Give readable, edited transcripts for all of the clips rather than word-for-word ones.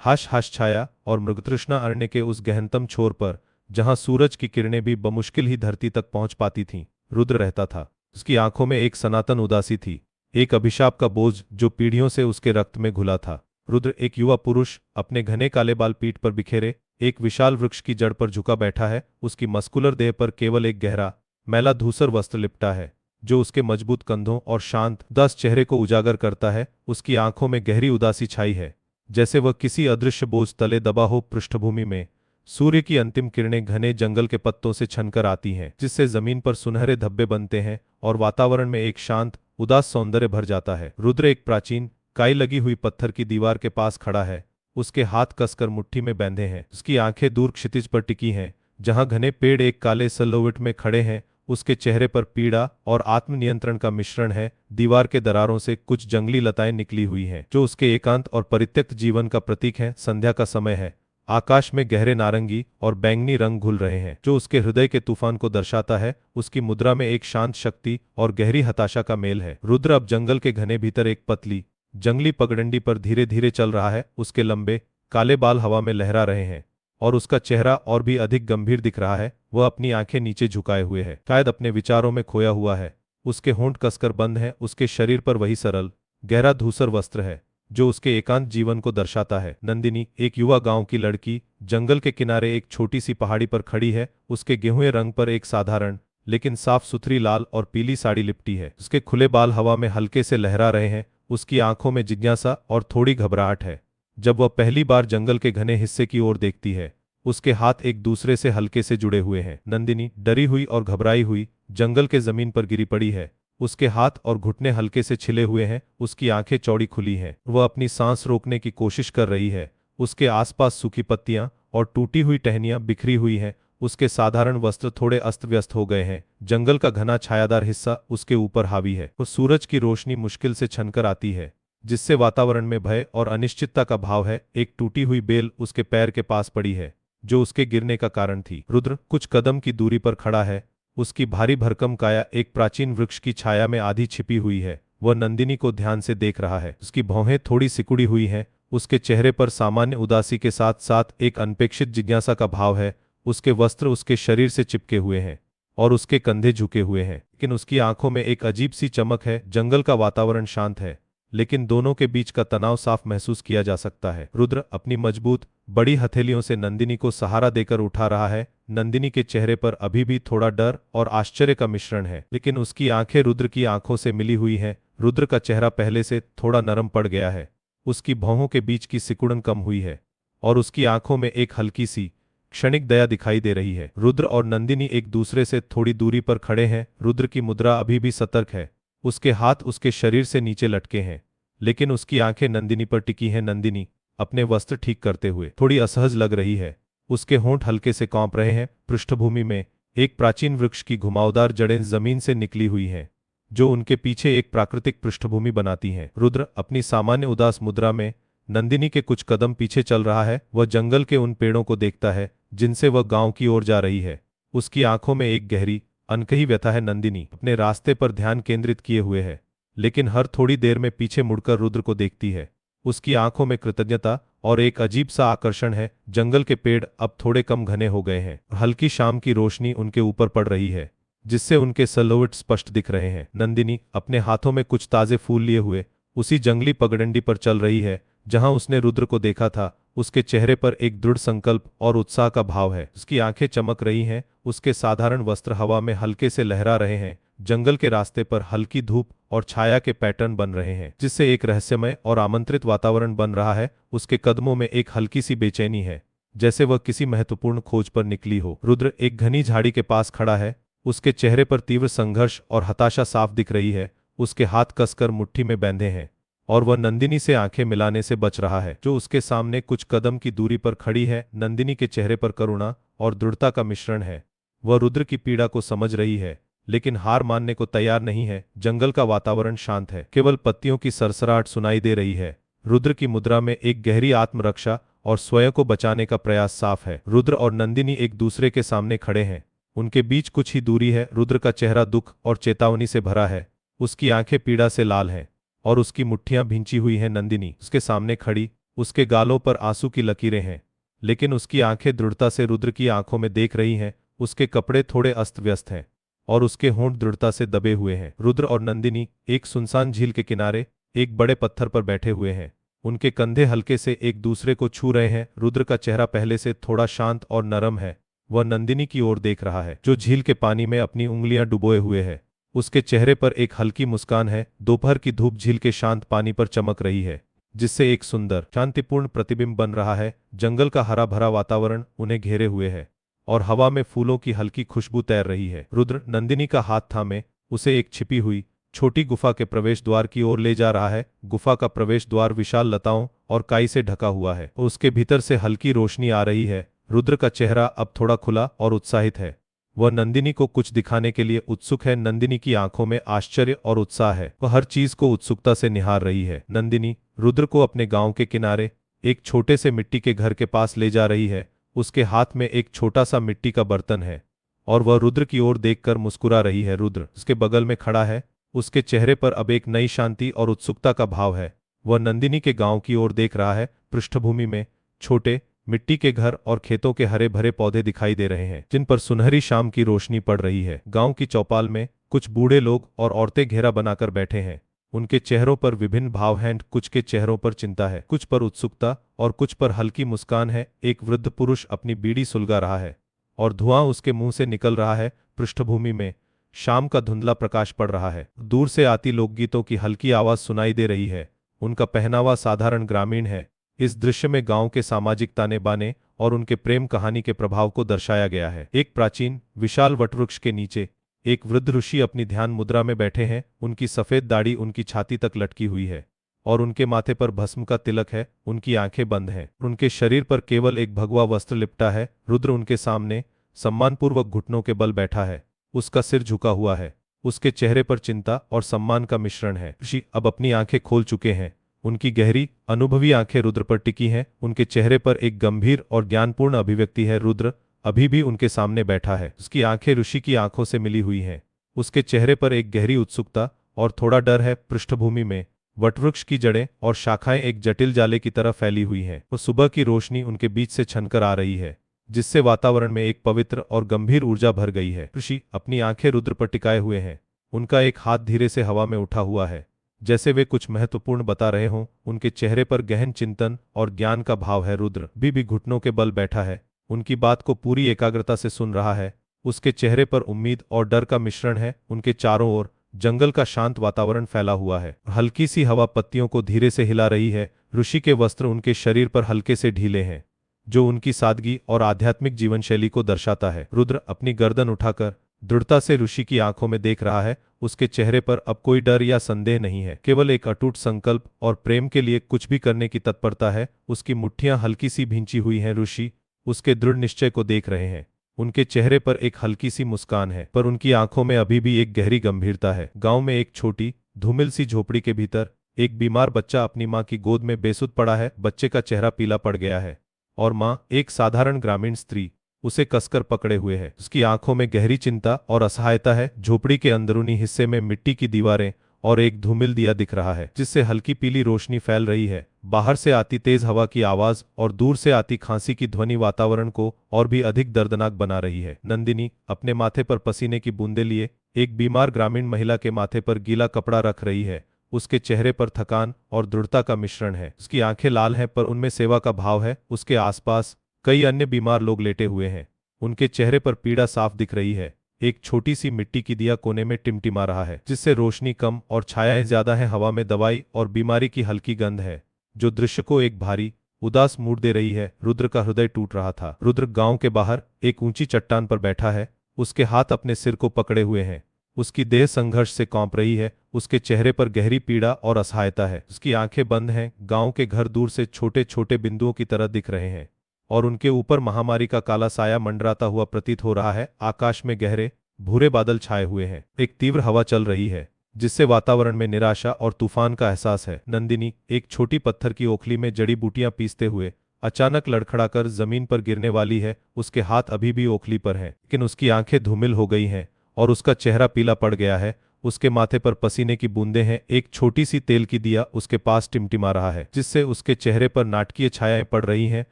हाश हाश छाया और मृगतृष्णा अरण्य के उस गहनतम छोर पर, जहां सूरज की किरणें भी बमुश्किल ही धरती तक पहुंच पाती थीं, रुद्र रहता था। उसकी आंखों में एक सनातन उदासी थी, एक अभिशाप का बोझ जो पीढ़ियों से उसके रक्त में घुला था। रुद्र एक युवा पुरुष, अपने घने काले बाल पीठ पर बिखेरे, एक विशाल वृक्ष की जड़ पर झुका बैठा है। उसकी मस्कुलर देह पर केवल एक गहरा मैला धूसर वस्त्र लिपटा है, जो उसके मजबूत कंधों और शांत उदास चेहरे को उजागर करता है। उसकी आंखों में गहरी उदासी छाई है, जैसे वह किसी अदृश्य बोझ तले दबा हो। पृष्ठभूमि में सूर्य की अंतिम किरणें घने जंगल के पत्तों से छनकर आती हैं, जिससे जमीन पर सुनहरे धब्बे बनते हैं और वातावरण में एक शांत उदास सौंदर्य भर जाता है। रुद्र एक प्राचीन काई लगी हुई पत्थर की दीवार के पास खड़ा है, उसके हाथ कसकर मुट्ठी में बंधे हैं। उसकी आंखें दूर क्षितिज पर टिकी हैं, जहां घने पेड़ एक काले सलोविट में खड़े हैं। उसके चेहरे पर पीड़ा और आत्मनियंत्रण का मिश्रण है। दीवार के दरारों से कुछ जंगली लताएं निकली हुई हैं, जो उसके एकांत और परित्यक्त जीवन का प्रतीक है। संध्या का समय है, आकाश में गहरे नारंगी और बैंगनी रंग घुल रहे हैं, जो उसके हृदय के तूफान को दर्शाता है। उसकी मुद्रा में एक शांत शक्ति और गहरी हताशा का मेल है। रुद्र अब जंगल के घने भीतर एक पतली जंगली पगडंडी पर धीरे धीरे चल रहा है। उसके लंबे काले बाल हवा में लहरा रहे हैं और उसका चेहरा और भी अधिक गंभीर दिख रहा है। वह अपनी आंखें नीचे झुकाए हुए है, शायद अपने विचारों में खोया हुआ है। उसके होंठ कसकर बंद हैं। उसके शरीर पर वही सरल गहरा धूसर वस्त्र है जो उसके एकांत जीवन को दर्शाता है। नंदिनी, एक युवा गांव की लड़की, जंगल के किनारे एक छोटी सी पहाड़ी पर खड़ी है। उसके गेहूं रंग पर एक साधारण लेकिन साफ सुथरी लाल और पीली साड़ी लिपटी है। उसके खुले बाल हवा में हल्के से लहरा रहे हैं। उसकी आंखों में जिज्ञासा और थोड़ी घबराहट है। जब वह पहली बार जंगल के घने हिस्से की ओर देखती है, उसके हाथ एक दूसरे से हल्के से जुड़े हुए हैं। नंदिनी डरी हुई और घबराई हुई जंगल के जमीन पर गिरी पड़ी है। उसके हाथ और घुटने हल्के से छिले हुए हैं। उसकी आंखें चौड़ी खुली हैं। वह अपनी सांस रोकने की कोशिश कर रही है। उसके आसपास सूखी पत्तियां और टूटी हुई टहनियां बिखरी हुई हैं। उसके साधारण वस्त्र थोड़े अस्त व्यस्त हो गए हैं। जंगल का घना छायादार हिस्सा उसके ऊपर हावी है। वो सूरज की रोशनी मुश्किल से छनकर आती है, जिससे वातावरण में भय और अनिश्चितता का भाव है। एक टूटी हुई बेल उसके पैर के पास पड़ी है, जो उसके गिरने का कारण थी। रुद्र कुछ कदम की दूरी पर खड़ा है। उसकी भारी भरकम काया एक प्राचीन वृक्ष की छाया में आधी छिपी हुई है। वह नंदिनी को ध्यान से देख रहा है। उसकी भौहें थोड़ी सिकुड़ी हुई हैं। उसके चेहरे पर सामान्य उदासी के साथ साथ एक अनपेक्षित जिज्ञासा का भाव है। उसके वस्त्र उसके शरीर से चिपके हुए हैं और उसके कंधे झुके हुए हैं, लेकिन उसकी आंखों में एक अजीब सी चमक है। जंगल का वातावरण शांत है, लेकिन दोनों के बीच का तनाव साफ महसूस किया जा सकता है। रुद्र अपनी मजबूत बड़ी हथेलियों से नंदिनी को सहारा देकर उठा रहा है। नंदिनी के चेहरे पर अभी भी थोड़ा डर और आश्चर्य का मिश्रण है, लेकिन उसकी आंखें रुद्र की आंखों से मिली हुई हैं। रुद्र का चेहरा पहले से थोड़ा नरम पड़ गया है। उसकी भौहों के बीच की सिकुड़न कम हुई है और उसकी आंखों में एक हल्की सी क्षणिक दया दिखाई दे रही है। रुद्र और नंदिनी एक दूसरे से थोड़ी दूरी पर खड़े हैं। रुद्र की मुद्रा अभी भी सतर्क है। उसके हाथ उसके शरीर से नीचे लटके हैं, लेकिन उसकी आंखें नंदिनी पर टिकी हैं। नंदिनी अपने वस्त्र ठीक करते हुए थोड़ी असहज लग रही है। उसके होंठ हल्के से कांप रहे हैं। पृष्ठभूमि में एक प्राचीन वृक्ष की घुमावदार जड़ें जमीन से निकली हुई हैं, जो उनके पीछे एक प्राकृतिक पृष्ठभूमि बनाती हैं। रुद्र अपनी सामान्य उदास मुद्रा में नंदिनी के कुछ कदम पीछे चल रहा है। वह जंगल के उन पेड़ों को देखता है जिनसे वह गांव की ओर जा रही है। उसकी आंखों में एक गहरी अनकही व्यथा है। नंदिनी अपने रास्ते पर ध्यान केंद्रित किए हुए है, लेकिन हर थोड़ी देर में पीछे मुड़कर रुद्र को देखती है। उसकी आंखों में कृतज्ञता और एक अजीब सा आकर्षण है। जंगल के पेड़ अब थोड़े कम घने हो गए हैं। हल्की शाम की रोशनी उनके ऊपर पड़ रही है, जिससे उनके सलोविट स्पष्ट दिख रहे हैं। नंदिनी अपने हाथों में कुछ ताजे फूल लिए हुए उसी जंगली पगडंडी पर चल रही है जहां उसने रुद्र को देखा था। उसके चेहरे पर एक दृढ़ संकल्प और उत्साह का भाव है। उसकी आंखें चमक रही हैं। उसके साधारण वस्त्र हवा में हल्के से लहरा रहे हैं। जंगल के रास्ते पर हल्की धूप और छाया के पैटर्न बन रहे हैं, जिससे एक रहस्यमय और आमंत्रित वातावरण बन रहा है। उसके कदमों में एक हल्की सी बेचैनी है, जैसे वह किसी महत्वपूर्ण खोज पर निकली हो। रुद्र एक घनी झाड़ी के पास खड़ा है। उसके चेहरे पर तीव्र संघर्ष और हताशा साफ दिख रही है। उसके हाथ कसकर मुट्ठी में बंधे हैं और वह नंदिनी से आंखें मिलाने से बच रहा है, जो उसके सामने कुछ कदम की दूरी पर खड़ी है। नंदिनी के चेहरे पर करुणा और दृढ़ता का मिश्रण है। वह रुद्र की पीड़ा को समझ रही है, लेकिन हार मानने को तैयार नहीं है। जंगल का वातावरण शांत है, केवल पत्तियों की सरसराहट सुनाई दे रही है। रुद्र की मुद्रा में एक गहरी आत्मरक्षा और स्वयं को बचाने का प्रयास साफ है। रुद्र और नंदिनी एक दूसरे के सामने खड़े हैं। उनके बीच कुछ ही दूरी है। रुद्र का चेहरा दुख और चेतावनी से भरा है। उसकी आंखें पीड़ा से लाल हैं और उसकी मुट्ठियां भींची हुई हैं। नंदिनी उसके सामने खड़ी, उसके गालों पर आंसू की लकीरें हैं, लेकिन उसकी आंखें दृढ़ता से रुद्र की आंखों में देख रही हैं। उसके कपड़े थोड़े अस्त व्यस्त हैं और उसके होंठ दृढ़ता से दबे हुए हैं। रुद्र और नंदिनी एक सुनसान झील के किनारे एक बड़े पत्थर पर बैठे हुए हैं। उनके कंधे हल्के से एक दूसरे को छू रहे हैं। रुद्र का चेहरा पहले से थोड़ा शांत और नरम है। वह नंदिनी की ओर देख रहा है, जो झील के पानी में अपनी उंगलियां डुबोए हुए है। उसके चेहरे पर एक हल्की मुस्कान है। दोपहर की धूप झील के शांत पानी पर चमक रही है, जिससे एक सुंदर शांतिपूर्ण प्रतिबिंब बन रहा है। जंगल का हरा भरा वातावरण उन्हें घेरे हुए है और हवा में फूलों की हल्की खुशबू तैर रही है। रुद्र नंदिनी का हाथ थामे उसे एक छिपी हुई छोटी गुफा के प्रवेश द्वार की ओर ले जा रहा है। गुफा का प्रवेश द्वार विशाल लताओं और काई से ढका हुआ है। उसके भीतर से हल्की रोशनी आ रही है। रुद्र का चेहरा अब थोड़ा खुला और उत्साहित है। वह नंदिनी को कुछ दिखाने के लिए उत्सुक है। नंदिनी की आंखों में आश्चर्य और उत्साह है। वह हर चीज को उत्सुकता से निहार रही है। नंदिनी रुद्र को अपने गांव के किनारे एक छोटे से मिट्टी के घर के पास ले जा रही है। उसके हाथ में एक छोटा सा मिट्टी का बर्तन है और वह रुद्र की ओर देखकर मुस्कुरा रही है। रुद्र उसके बगल में खड़ा है। उसके चेहरे पर अब एक नई शांति और उत्सुकता का भाव है। वह नंदिनी के गांव की ओर देख रहा है। पृष्ठभूमि में छोटे मिट्टी के घर और खेतों के हरे भरे पौधे दिखाई दे रहे हैं, जिन पर सुनहरी शाम की रोशनी पड़ रही है। गांव की चौपाल में कुछ बूढ़े लोग और औरतें घेरा बनाकर बैठे हैं। उनके चेहरों पर विभिन्न भाव हैं। कुछ के चेहरों पर चिंता है, कुछ पर उत्सुकता और कुछ पर हल्की मुस्कान है। एक वृद्ध पुरुष अपनी बीड़ी सुलगा रहा है और धुआं उसके मुंह से निकल रहा है। पृष्ठभूमि में शाम का धुंधला प्रकाश पड़ रहा है। दूर से आती लोकगीतों की हल्की आवाज सुनाई दे रही है। उनका पहनावा साधारण ग्रामीण है। इस दृश्य में गांव के सामाजिक ताने बाने और उनके प्रेम कहानी के प्रभाव को दर्शाया गया है। एक प्राचीन विशाल वटवृक्ष के नीचे एक वृद्ध ऋषि अपनी ध्यान मुद्रा में बैठे हैं। उनकी सफेद दाढ़ी उनकी छाती तक लटकी हुई है और उनके माथे पर भस्म का तिलक है। उनकी आंखें बंद हैं। उनके शरीर पर केवल एक भगवा वस्त्र लिपटा है। रुद्र उनके सामने सम्मानपूर्वक घुटनों के बल बैठा है। उसका सिर झुका हुआ है। उसके चेहरे पर चिंता और सम्मान का मिश्रण है। ऋषि अब अपनी आंखें खोल चुके हैं। उनकी गहरी अनुभवी आंखें रुद्र पर टिकी हैं। उनके चेहरे पर एक गंभीर और ज्ञानपूर्ण अभिव्यक्ति है। रुद्र अभी भी उनके सामने बैठा है। उसकी आंखें ऋषि की आंखों से मिली हुई हैं। उसके चेहरे पर एक गहरी उत्सुकता और थोड़ा डर है। पृष्ठभूमि में वटवृक्ष की जड़ें और शाखाएं एक जटिल जाले की तरह फैली हुई हैं। वो सुबह की रोशनी उनके बीच से छनकर आ रही है, जिससे वातावरण में एक पवित्र और गंभीर ऊर्जा भर गई है। ऋषि अपनी आंखें रुद्र पर टिकाए हुए हैं। उनका एक हाथ धीरे से हवा में उठा हुआ है, जैसे वे कुछ महत्वपूर्ण बता रहे हों। उनके चेहरे पर गहन चिंतन और ज्ञान का भाव है। रुद्र भी घुटनों के बल बैठा है। उनकी बात को पूरी एकाग्रता से सुन रहा है। उसके चेहरे पर उम्मीद और डर का मिश्रण है। उनके चारों ओर जंगल का शांत वातावरण फैला हुआ है। हल्की सी हवा पत्तियों को धीरे से हिला रही है। ऋषि के वस्त्र उनके शरीर पर हल्के से ढीले हैं, जो उनकी सादगी और आध्यात्मिक जीवन शैली को दर्शाता है। रुद्र अपनी गर्दन उठाकर दृढ़ता से ऋषि की आंखों में देख रहा है। उसके चेहरे पर अब कोई डर या संदेह नहीं है, केवल एक अटूट संकल्प और प्रेम के लिए कुछ भी करने की तत्परता है। उसकी मुट्ठियां हल्की सी भींची हुई हैं। ऋषि उसके दृढ़ निश्चय को देख रहे हैं। उनके चेहरे पर एक हल्की सी मुस्कान है, पर उनकी आंखों में अभी भी एक गहरी गंभीरता है। गांव में एक छोटी धूमिल सी झोपड़ी के भीतर एक बीमार बच्चा अपनी मां की गोद में बेसुध पड़ा है। बच्चे का चेहरा पीला पड़ गया है और मां, एक साधारण ग्रामीण स्त्री, उसे कसकर पकड़े हुए है। उसकी आंखों में गहरी चिंता और असहायता है। झोपड़ी के अंदरूनी हिस्से में मिट्टी की दीवारें और एक धूमिल दिया दिख रहा है, जिससे हल्की पीली रोशनी फैल रही है। बाहर से आती तेज हवा की आवाज और दूर से आती खांसी की ध्वनि वातावरण को और भी अधिक दर्दनाक बना रही है। नंदिनी अपने माथे पर पसीने की बूंदें लिए एक बीमार ग्रामीण महिला के माथे पर गीला कपड़ा रख रही है। उसके चेहरे पर थकान और दृढ़ता का मिश्रण है। उसकी आंखें लाल हैं, पर उनमें सेवा का भाव है। उसके आसपास कई अन्य बीमार लोग लेटे हुए हैं। उनके चेहरे पर पीड़ा साफ दिख रही है। एक छोटी सी मिट्टी की दिया कोने में टिमटिमा रहा है, जिससे रोशनी कम और छायाएं ज्यादा हैं। हवा में दवाई और बीमारी की हल्की गंध है, जो दृश्य को एक भारी उदास मूड दे रही है। रुद्र का हृदय टूट रहा था। रुद्र गांव के बाहर एक ऊंची चट्टान पर बैठा है। उसके हाथ अपने सिर को पकड़े हुए हैं। उसकी देह संघर्ष से कांप रही है। उसके चेहरे पर गहरी पीड़ा और असहायता है। उसकी आंखें बंद हैं। गांव के घर दूर से छोटे छोटे बिंदुओं की तरह दिख रहे हैं और उनके ऊपर महामारी का काला साया मंडराता हुआ प्रतीत हो रहा है। आकाश में गहरे भूरे बादल छाए हुए हैं। एक तीव्र हवा चल रही है, जिससे वातावरण में निराशा और तूफान का एहसास है। नंदिनी एक छोटी पत्थर की ओखली में जड़ी बूटियां पीसते हुए अचानक लड़खड़ाकर जमीन पर गिरने वाली है। उसके हाथ अभी भी ओखली पर हैं, लेकिन उसकी आंखें धूमिल हो गई हैं और उसका चेहरा पीला पड़ गया है। उसके माथे पर पसीने की बूंदें हैं। एक छोटी सी तेल की दिया उसके पास टिमटिमा रहा है, जिससे उसके चेहरे पर नाटकीय छायाएं पड़ रही हैं।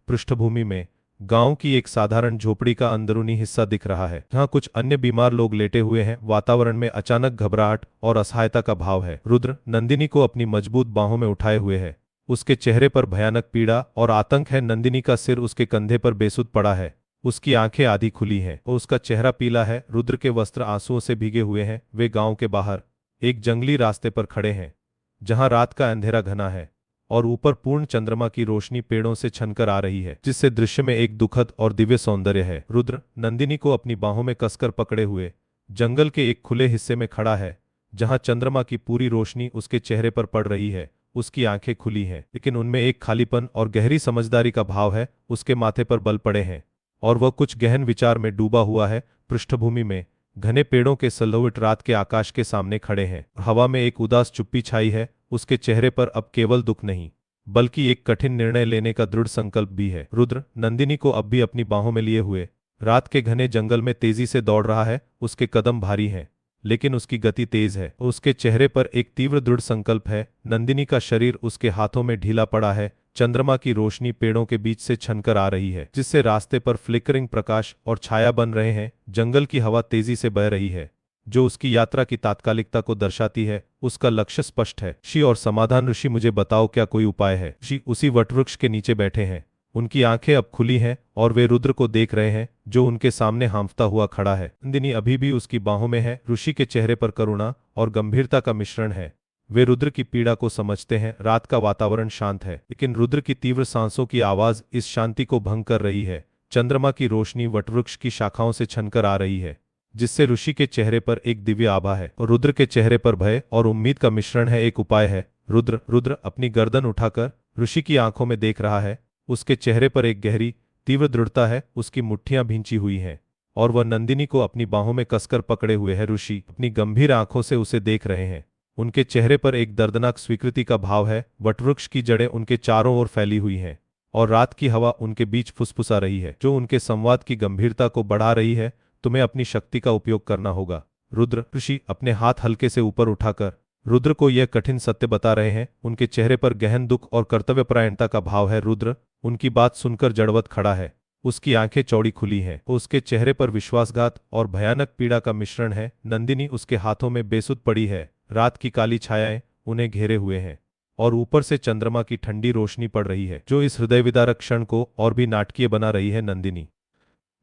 पृष्ठभूमि में गांव की एक साधारण झोपड़ी का अंदरूनी हिस्सा दिख रहा है, जहां कुछ अन्य बीमार लोग लेटे हुए हैं। वातावरण में अचानक घबराहट और असहायता का भाव है। रुद्र नंदिनी को अपनी मजबूत बाहों में उठाए हुए है। उसके चेहरे पर भयानक पीड़ा और आतंक है। नंदिनी का सिर उसके कंधे पर बेसुध पड़ा है। उसकी आंखें आधी खुली हैं और उसका चेहरा पीला है। रुद्र के वस्त्र आंसुओं से भीगे हुए हैं। वे गांव के बाहर एक जंगली रास्ते पर खड़े हैं, जहां रात का अंधेरा घना है और ऊपर पूर्ण चंद्रमा की रोशनी पेड़ों से छनकर आ रही है, जिससे दृश्य में एक दुखद और दिव्य सौंदर्य है। रुद्र नंदिनी को अपनी बाहों में कसकर पकड़े हुए जंगल के एक खुले हिस्से में खड़ा है, जहां चंद्रमा की पूरी रोशनी उसके चेहरे पर पड़ रही है। उसकी आंखें खुली हैं, लेकिन उनमें एक खालीपन और गहरी समझदारी का भाव है। उसके माथे पर बल पड़े हैं और वह कुछ गहन विचार में डूबा हुआ है। पृष्ठभूमि में घने पेड़ों के सलोविट रात के आकाश के सामने खड़े हैं। हवा में एक उदास चुप्पी छाई है। उसके चेहरे पर अब केवल दुख नहीं, बल्कि एक कठिन निर्णय लेने का दृढ़ संकल्प भी है। रुद्र नंदिनी को अब भी अपनी बाहों में लिए हुए रात के घने जंगल में तेजी से दौड़ रहा है। उसके कदम भारी हैं, लेकिन उसकी गति तेज है। उसके चेहरे पर एक तीव्र दृढ़ संकल्प है। नंदिनी का शरीर उसके हाथों में ढीला पड़ा है। चंद्रमा की रोशनी पेड़ों के बीच से छनकर आ रही है, जिससे रास्ते पर फ्लिकरिंग प्रकाश और छाया बन रहे हैं। जंगल की हवा तेजी से बह रही है, जो उसकी यात्रा की तात्कालिकता को दर्शाती है। उसका लक्ष्य स्पष्ट है। ऋषि और समाधान। ऋषि मुझे बताओ, क्या कोई उपाय है? ऋषि उसी वटवृक्ष के नीचे बैठे हैं। उनकी आंखें अब खुली हैं और वे रुद्र को देख रहे हैं, जो उनके सामने हांफता हुआ खड़ा है। नंदिनी अभी भी उसकी बाहों में है। ऋषि के चेहरे पर करुणा और गंभीरता का मिश्रण है। वे रुद्र की पीड़ा को समझते हैं। रात का वातावरण शांत है, लेकिन रुद्र की तीव्र सांसों की आवाज इस शांति को भंग कर रही है। चंद्रमा की रोशनी वटवृक्ष की शाखाओं से छनकर आ रही है, जिससे ऋषि के चेहरे पर एक दिव्य आभा है और रुद्र के चेहरे पर भय और उम्मीद का मिश्रण है। एक उपाय है। रुद्र अपनी गर्दन उठाकर ऋषि की आंखों में देख रहा है। उसके चेहरे पर एक गहरी तीव्र दृढ़ता है। उसकी मुट्ठियां भींची हुई हैं और वह नंदिनी को अपनी बाहों में कसकर पकड़े हुए है। ऋषि अपनी गंभीर आंखों से उसे देख रहे हैं। उनके चेहरे पर एक दर्दनाक स्वीकृति का भाव है। वटवृक्ष की जड़ें उनके चारों ओर फैली हुई हैं और रात की हवा उनके बीच फुसफुसा रही है, जो उनके संवाद की गंभीरता को बढ़ा रही है। तुम्हें अपनी शक्ति का उपयोग करना होगा, रुद्र। ऋषि अपने हाथ हल्के से ऊपर उठाकर रुद्र को यह कठिन सत्य बता रहे हैं। उनके चेहरे पर गहन दुख और कर्तव्यपरायणता का भाव है। रुद्र उनकी बात सुनकर जड़वत खड़ा है। उसकी आंखें चौड़ी खुली हैं। उसके चेहरे पर विश्वासघात और भयानक पीड़ा का मिश्रण है। नंदिनी उसके हाथों में बेसुध पड़ी है। रात की काली छायाएं उन्हें घेरे हुए हैं और ऊपर से चंद्रमा की ठंडी रोशनी पड़ रही है, जो इस हृदयविदारक क्षण को और भी नाटकीय बना रही है। नंदिनी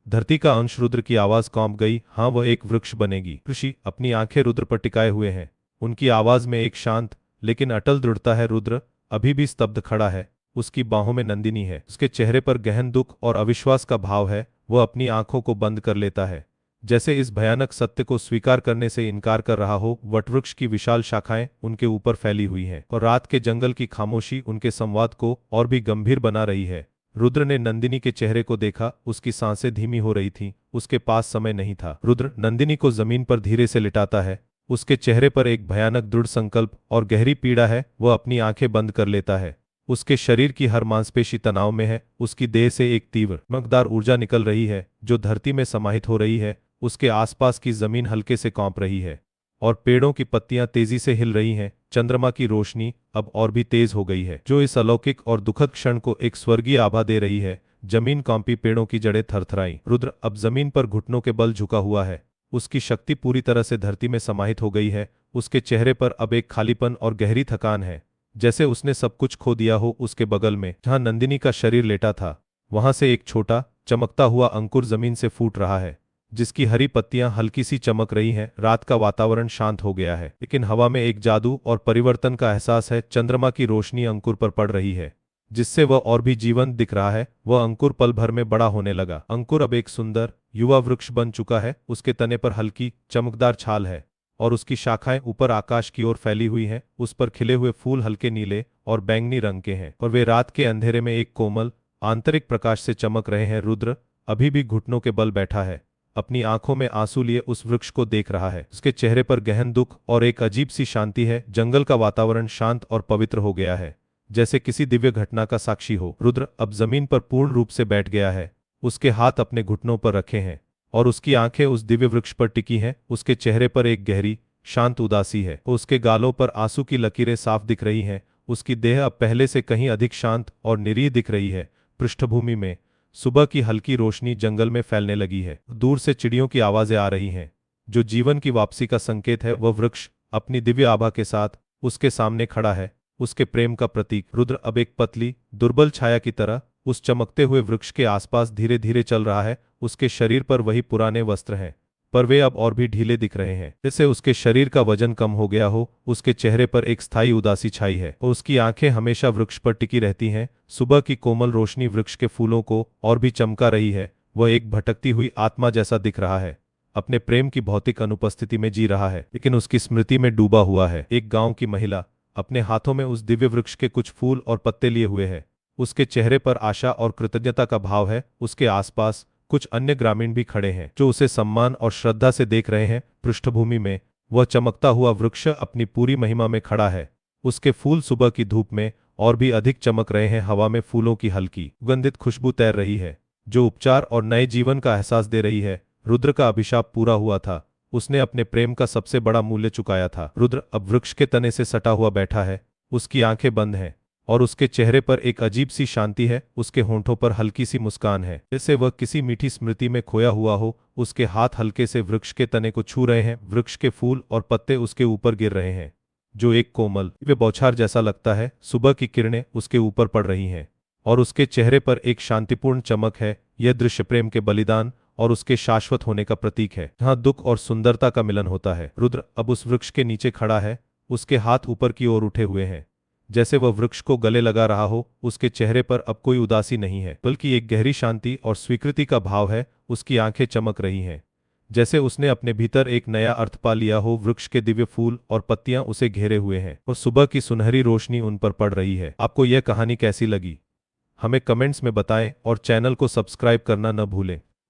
धरती का अंश। रुद्र की आवाज कांप गई। हाँ, वह एक वृक्ष बनेगी। ऋषि अपनी आंखें रुद्र पर टिकाए हुए हैं। उनकी आवाज में एक शांत लेकिन अटल दृढ़ता है। रुद्र अभी भी स्तब्ध खड़ा है। उसकी बाहों में नंदिनी है। उसके चेहरे पर गहन दुख और अविश्वास का भाव है। वह अपनी आंखों को बंद कर लेता है, जैसे इस भयानक सत्य को स्वीकार करने से इनकार कर रहा हो। वटवृक्ष की विशाल शाखाएं उनके ऊपर फैली हुई हैं और रात के जंगल की खामोशी उनके संवाद को और भी गंभीर बना रही है। रुद्र ने नंदिनी के चेहरे को देखा। उसकी सांसें धीमी हो रही थीं। उसके पास समय नहीं था। रुद्र नंदिनी को जमीन पर धीरे से लिटाता है। उसके चेहरे पर एक भयानक दृढ़ संकल्प और गहरी पीड़ा है। वह अपनी आंखें बंद कर लेता है। उसके शरीर की हर मांसपेशी तनाव में है। उसकी देह से एक तीव्र चमकदार ऊर्जा निकल रही है, जो धरती में समाहित हो रही है। उसके आसपास की जमीन हल्के से कांप रही है और पेड़ों की पत्तियां तेजी से हिल रही हैं। चंद्रमा की रोशनी अब और भी तेज हो गई है, जो इस अलौकिक और दुखद क्षण को एक स्वर्गीय आभा दे रही है। जमीन कांपी, पेड़ों की जड़ें थरथराईं। रुद्र अब जमीन पर घुटनों के बल झुका हुआ है। उसकी शक्ति पूरी तरह से धरती में समाहित हो गई है। उसके चेहरे पर अब एक खालीपन और गहरी थकान है, जैसे उसने सब कुछ खो दिया हो। उसके बगल में जहां नंदिनी का शरीर लेटा था, वहां से एक छोटा चमकता हुआ अंकुर जमीन से फूट रहा है, जिसकी हरी पत्तियां हल्की सी चमक रही हैं। रात का वातावरण शांत हो गया है, लेकिन हवा में एक जादू और परिवर्तन का एहसास है। चंद्रमा की रोशनी अंकुर पर पड़ रही है, जिससे वह और भी जीवंत दिख रहा है। वह अंकुर पल भर में बड़ा होने लगा। अंकुर अब एक सुंदर युवा वृक्ष बन चुका है। उसके तने पर हल्की चमकदार छाल है और उसकी शाखाएं ऊपर आकाश की ओर फैली हुई हैं। उस पर खिले हुए फूल हल्के नीले और बैंगनी रंग के हैं और वे रात के अंधेरे में एक कोमल आंतरिक प्रकाश से चमक रहे हैं। रुद्र अभी भी घुटनों के बल बैठा है, अपनी आंखों में आंसू लिए उस वृक्ष को देख रहा है। उसके चेहरे पर गहन दुख और एक अजीब सी शांति है। जंगल का वातावरण शांत और पवित्र हो गया है, जैसे किसी दिव्य घटना का साक्षी हो। रुद्र अब जमीन पर पूर्ण रूप से बैठ गया है। उसके हाथ अपने घुटनों पर रखे हैं और उसकी आंखें उस दिव्य वृक्ष पर टिकी हैं। उसके चेहरे पर एक गहरी शांत उदासी है। उसके गालों पर आंसू की लकीरें साफ दिख रही हैं। उसकी देह अब पहले से कहीं अधिक शांत और निरीह दिख रही है। पृष्ठभूमि में सुबह की हल्की रोशनी जंगल में फैलने लगी है। दूर से चिड़ियों की आवाजें आ रही हैं, जो जीवन की वापसी का संकेत है। वह वृक्ष अपनी दिव्य आभा के साथ उसके सामने खड़ा है, उसके प्रेम का प्रतीक। रुद्र अब एक पतली, दुर्बल छाया की तरह उस चमकते हुए वृक्ष के आसपास धीरे धीरे चल रहा है। उसके शरीर पर वही पुराने वस्त्र हैं, पर वे अब और भी ढीले दिख रहे हैं, जैसे उसके शरीर का वजन कम हो गया हो। उसके चेहरे पर एक स्थायी उदासी छाई है और उसकी आंखें हमेशा वृक्ष पर टिकी रहती हैं। सुबह की कोमल रोशनी वृक्ष के फूलों को और भी चमका रही है। वह एक भटकती हुई आत्मा जैसा दिख रहा है, अपने प्रेम की भौतिक अनुपस्थिति में जी रहा है, लेकिन उसकी स्मृति में डूबा हुआ है। एक गांव की महिला अपने हाथों में उस दिव्य वृक्ष के कुछ फूल और पत्ते लिए हुए है। उसके चेहरे पर आशा और कृतज्ञता का भाव है। उसके आसपास कुछ अन्य ग्रामीण भी खड़े हैं, जो उसे सम्मान और श्रद्धा से देख रहे हैं। पृष्ठभूमि में वह चमकता हुआ वृक्ष अपनी पूरी महिमा में खड़ा है। उसके फूल सुबह की धूप में और भी अधिक चमक रहे हैं। हवा में फूलों की हल्की सुगंधित खुशबू तैर रही है, जो उपचार और नए जीवन का एहसास दे रही है। रुद्र का अभिशाप पूरा हुआ था। उसने अपने प्रेम का सबसे बड़ा मूल्य चुकाया था। रुद्र अब वृक्ष के तने से सटा हुआ बैठा है। उसकी आंखें बंद हैं और उसके चेहरे पर एक अजीब सी शांति है। उसके होंठों पर हल्की सी मुस्कान है, जैसे वह किसी मीठी स्मृति में खोया हुआ हो। उसके हाथ हल्के से वृक्ष के तने को छू रहे हैं। वृक्ष के फूल और पत्ते उसके ऊपर गिर रहे हैं, जो एक कोमल वे बौछार जैसा लगता है। सुबह की किरणें उसके ऊपर पड़ रही हैं और उसके चेहरे पर एक शांतिपूर्ण चमक है। यह दृश्य प्रेम के बलिदान और उसके शाश्वत होने का प्रतीक है, जहां दुख और सुंदरता का मिलन होता है। रुद्र अब उस वृक्ष के नीचे खड़ा है। उसके हाथ ऊपर की ओर उठे हुए हैं, जैसे वह वृक्ष को गले लगा रहा हो। उसके चेहरे पर अब कोई उदासी नहीं है, बल्कि एक गहरी शांति और स्वीकृति का भाव है। उसकी आंखें चमक रही हैं, जैसे उसने अपने भीतर एक नया अर्थ पा लिया हो। वृक्ष के दिव्य फूल और पत्तियां उसे घेरे हुए हैं और सुबह की सुनहरी रोशनी उन पर पड़ रही है। आपको यह कहानी कैसी लगी, हमें कमेंट्स में बताएं और चैनल को सब्सक्राइब करना न भूलें।